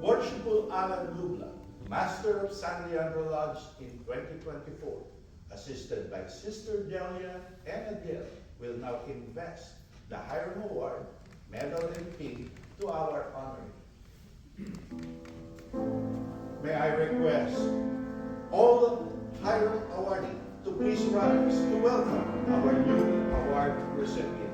Worshipful Alan Lubla, Master of San Leandro Lodge in 2024, assisted by Sister Delia and Adele, will now invest the Hiram Award, medal and pin to our honoree. May I request all Hiram awardees to please rise to welcome our new award recipients.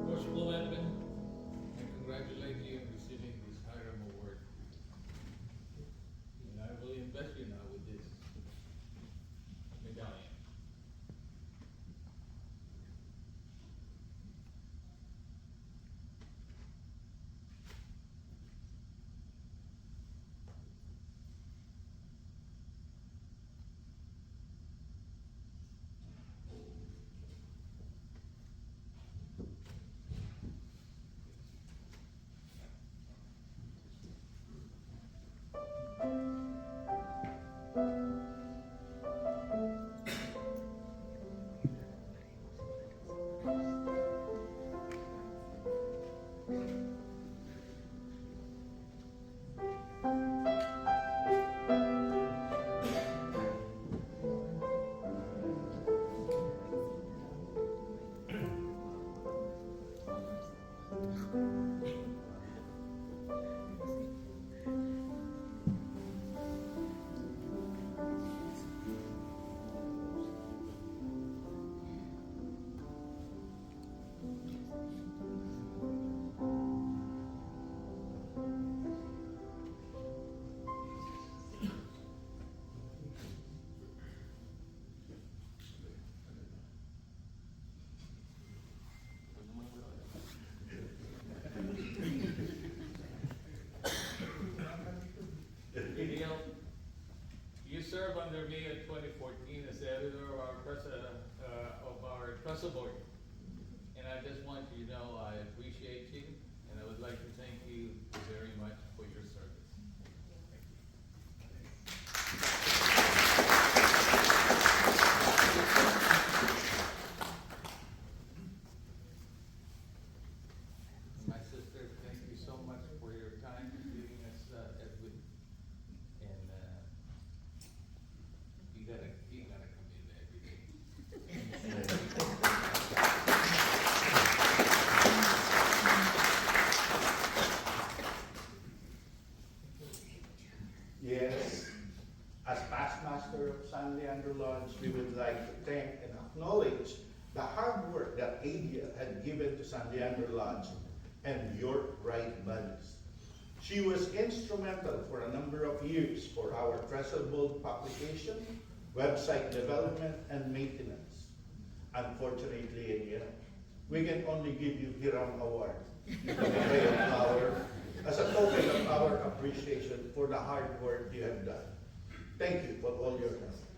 Worshipful Edmund, I congratulate you on receiving this Hiram Award. And I will invest you now with this medallion. Adele, you served under me in 2014 as the editor of our Trestle board. And I just want you to know I appreciate you, and I would like to thank you very much for your service. My sister, thank you so much for your time giving us Edwin. And you gotta come in every day. Yes, as past master of San Leandro Lodge, we would like to thank and acknowledge the hard work that Adia had given to San Leandro Lodge and your right buddies. She was instrumental for a number of years for our Trestle Bold publication, website development, and maintenance. Unfortunately, Adia, we can only give you Hiram Award as a token of our appreciation for the hard work you have done. Thank you for all your help.